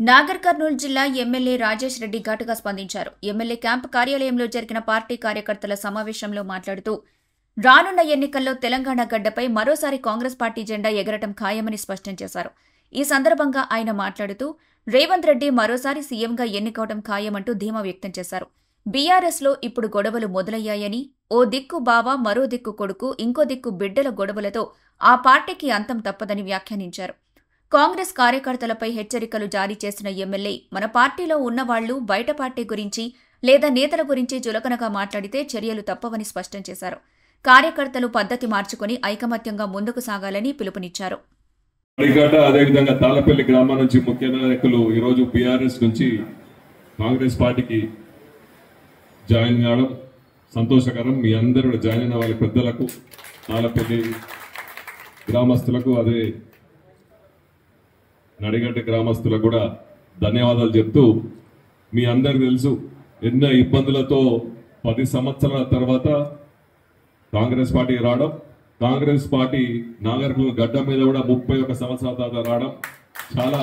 నాగర్ కర్నూలు జిల్లా ఎమ్మెల్యే రాజేష్ రెడ్డి ఘాటుగా స్పందించారు. ఎమ్మెల్యే క్యాంపు కార్యాలయంలో జరిగిన పార్టీ కార్యకర్తల సమావేశంలో మాట్లాడుతూ రానున్న ఎన్నికల్లో తెలంగాణ గడ్డపై మరోసారి కాంగ్రెస్ పార్టీ జెండా ఎగరటం ఖాయమని స్పష్టం చేశారు. ఈ సందర్భంగా ఆయన మాట్లాడుతూ రేవంత్ రెడ్డి మరోసారి సీఎంగా ఎన్నికవడం ఖాయమంటూ ధీమా వ్యక్తం చేశారు. బీఆర్ఎస్లో ఇప్పుడు గొడవలు మొదలయ్యాయని, ఓ దిక్కు బావ మరో దిక్కు కొడుకు ఇంకో దిక్కు బిడ్డల గొడవలతో ఆ పార్టీకి అంతం తప్పదని వ్యాఖ్యానించారు. కాంగ్రెస్ కార్యకర్తలపై హెచ్చరికలు జారీ చేసిన ఎమ్మెల్యే మన పార్టీలో ఉన్నవాళ్లు బయట పార్టీ గురించి లేదా నేతల గురించి చులకనగా మాట్లాడితే చర్యలు తప్పవని స్పష్టం చేశారు. కార్యకర్తలు పద్ధతి మార్చుకుని ఐకమత్యంగా ముందుకు సాగాలని పిలుపునిచ్చారు. అదేవిధంగా తాళపల్లి గ్రామం నుంచి ముఖ్య నాయకులు ఈరోజు బీఆర్ఎస్ నుంచి కాంగ్రెస్ పార్టీకి జాయిన్ కావడం సంతోషకరం. మీ అందరూ జాయిన్ అయిన వాళ్ళ పెద్దలకు, తాళపల్లి గ్రామస్తులకు, అదే నడిగడ్డ గ్రామస్తులకు కూడా ధన్యవాదాలు చెప్తూ, మీ అందరికి తెలుసు ఎన్నో ఇబ్బందులతో 10 సంవత్సరాల తర్వాత కాంగ్రెస్ పార్టీ రావడం, కాంగ్రెస్ పార్టీ నాగర్ కర్నూలు గడ్డ మీద కూడా 31 సంవత్సరాల తర్వాత రావడం, చాలా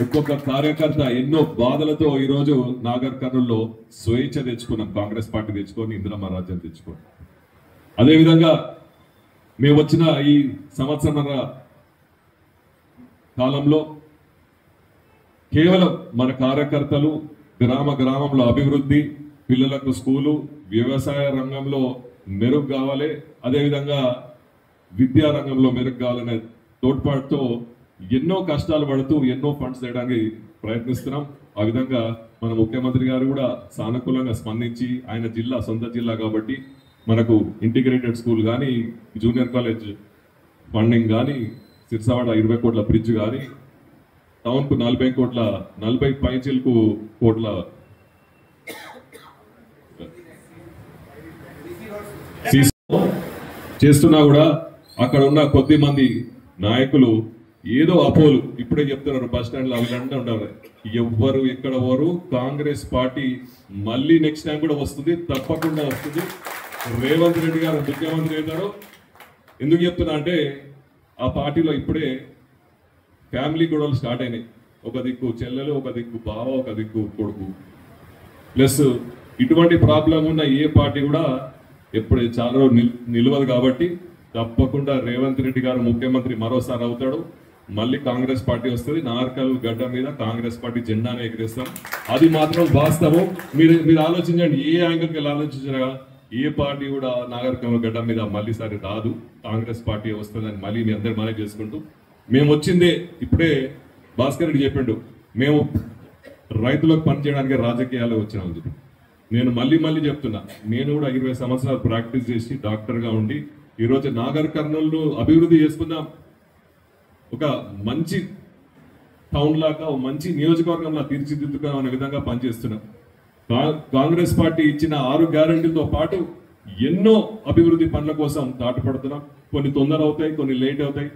ఒక్కొక్క కార్యకర్త ఎన్నో బాధలతో ఈరోజు నాగర్ కర్నూలులో స్వేచ్ఛ తెచ్చుకున్నాం. కాంగ్రెస్ పార్టీ తెచ్చుకొని ఇందిరమ్మ రాజ్యం తెచ్చుకొని, అదేవిధంగా మేము వచ్చిన ఈ సంవత్సరాల కాలంలో కేవలం మన కార్యకర్తలు గ్రామంలో అభివృద్ధి, పిల్లలకు స్కూలు, వ్యవసాయ రంగంలో మెరుగు కావాలి, అదేవిధంగా విద్యా రంగంలో మెరుగు కావాలనే తోడ్పాటుతో ఎన్నో కష్టాలు పడుతూ ఎన్నో ఫండ్స్ చేయడానికి ప్రయత్నిస్తున్నాం. ఆ విధంగా మన ముఖ్యమంత్రి గారు కూడా సానుకూలంగా స్పందించి, ఆయన జిల్లా సొంత జిల్లా కాబట్టి మనకు ఇంటిగ్రేటెడ్ స్కూల్ కానీ, జూనియర్ కాలేజ్ ఫండింగ్ కానీ, సిర్సవాడ 20 కోట్ల బ్రిడ్జ్ కానీ, టౌన్కు 40 పైచిలకు కోట్ల చేస్తున్నా కూడా అక్కడ ఉన్న కొద్ది మంది నాయకులు ఏదో అపోలు ఇప్పుడే చెప్తున్నారు. బస్ స్టాండ్ లో అవిలంటే ఉండాలి. ఎవ్వరు ఎక్కడ వారు కాంగ్రెస్ పార్టీ మళ్ళీ నెక్స్ట్ టైం కూడా వస్తుంది, తప్పకుండా వస్తుంది. రేవంత్ రెడ్డి గారు ముఖ్యమంత్రి అవుతారు. ఎందుకు చెప్తున్నా అంటే ఆ పార్టీలో ఇప్పుడే ఫ్యామిలీ గొడవలు స్టార్ట్ అయినాయి. ఒక దిక్కు చెల్లెలు, ఒక దిక్కు బావ, ఒక దిక్కు కొడుకు. ప్లస్ ఇటువంటి ప్రాబ్లం ఉన్న ఏ పార్టీ కూడా ఎప్పుడే చాలా రోజులు నిలవదు. కాబట్టి తప్పకుండా రేవంత్ రెడ్డి గారు ముఖ్యమంత్రి మరోసారి అవుతాడు. మళ్ళీ కాంగ్రెస్ పార్టీ వస్తుంది. నార్కల్ గడ్డ మీద కాంగ్రెస్ పార్టీ జెండానే ఎగిరేస్తాం. అది మాత్రం వాస్తవం. మీరు ఆలోచించండి, ఏ యాంగిల్కి వెళ్ళి ఆలోచించినా ఏ పార్టీ కూడా నాగర్ కర్నూలు గడ్డ మీద మళ్ళీసారి రాదు, కాంగ్రెస్ పార్టీ వస్తుందని మళ్ళీ మీ అందరు మనవి చేసుకుంటూ, మేము వచ్చిందే ఇప్పుడే భాస్కర్ రెడ్డి చెప్పిండు, మేము రైతులకు పనిచేయడానికి రాజకీయాలు వచ్చినామని చెప్పి. నేను మళ్ళీ చెప్తున్నా, నేను కూడా 20 సంవత్సరాలు ప్రాక్టీస్ చేసి డాక్టర్గా ఉండి ఈరోజు నాగర్ కర్నూలు అభివృద్ధి చేసుకుందాం, ఒక మంచి టౌన్ లాగా, ఒక మంచి నియోజకవర్గంలో తీర్చిదిద్దుకున్నాం అనే విధంగా పనిచేస్తున్నాం. కాంగ్రెస్ పార్టీ ఇచ్చిన 6 గ్యారెంటీలతో పాటు ఎన్నో అభివృద్ధి పనుల కోసం తాటుపడుతున్నాం. కొన్ని తొందర అవుతాయి, కొన్ని లేట్ అవుతాయి.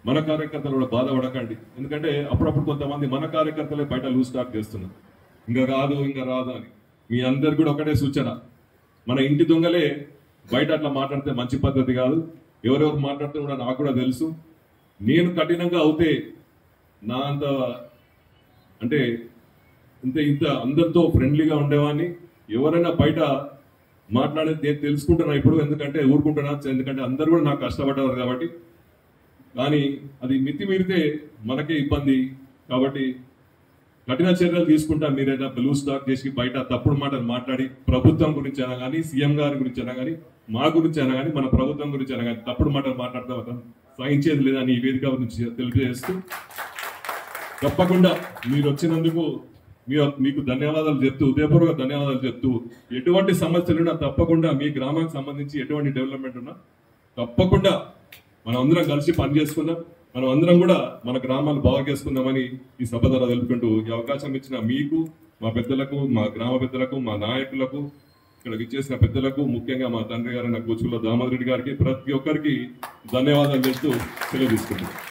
మన కార్యకర్తలు కూడా బాధపడకండి. ఎందుకంటే అప్పుడప్పుడు కొంతమంది మన కార్యకర్తలే బయట లూజ్ టాక్ చేస్తున్నారు, ఇంకా రాదు అని. మీ అందరు కూడా ఒకటే సూచన, మన ఇంటి దొంగలే బయట అట్లా మాట్లాడితే మంచి పద్ధతి కాదు. ఎవరెవరు మాట్లాడితే కూడా నాకు కూడా తెలుసు. నేను కఠినంగా అవుతే నా అంత అంటే ఇంత అందరితో ఫ్రెండ్లీగా ఉండేవాడిని. ఎవరైనా బయట మాట్లాడేది నేను తెలుసుకుంటున్నా ఇప్పుడు, ఎందుకంటే ఊరుకుంటున్నా, ఎందుకంటే అందరు కూడా నాకు కష్టపడ్డారు కాబట్టి. కానీ అది మితిమీరితే మనకే ఇబ్బంది. కాబట్టి కఠిన చర్యలు తీసుకుంటా. మీరైనా లూజ్ టాక్ చేసి బయట తప్పుడు మాటలు మాట్లాడి ప్రభుత్వం గురించి అయినా కానీ, సీఎం గారి గురించి అయినా కానీ, మా గురించి అయినా కానీ, మన ప్రభుత్వం గురించి అయినా కానీ తప్పుడు మాటలు మాట్లాడతాం సహించేది లేదని ఈ వేదిక నుంచి తెలియజేస్తూ, తప్పకుండా మీరు వచ్చినందుకు మీకు ధన్యవాదాలు చెప్తూ, హృదయపూర్వక ధన్యవాదాలు చెప్తూ, ఎటువంటి సమస్యలున్నా తప్పకుండా మీ గ్రామానికి సంబంధించి ఎటువంటి డెవలప్మెంట్ ఉన్నా తప్పకుండా మనం అందరం కలిసి పనిచేసుకుందాం. మనం అందరం కూడా మన గ్రామాలు బాగా చేసుకుందామని ఈ సభ ద్వారా తెలుపుకుంటూ, ఈ అవకాశం ఇచ్చిన మీకు, మా పెద్దలకు, మా గ్రామ పెద్దలకు, మా నాయకులకు, ఇక్కడ విచ్చేసిన పెద్దలకు, ముఖ్యంగా మా తండ్రి గారు నా కూచుల దామోదర్ రెడ్డి గారికి, ప్రతి ఒక్కరికి ధన్యవాదాలు చెప్తూ సెలవు తీసుకుంటున్నాం.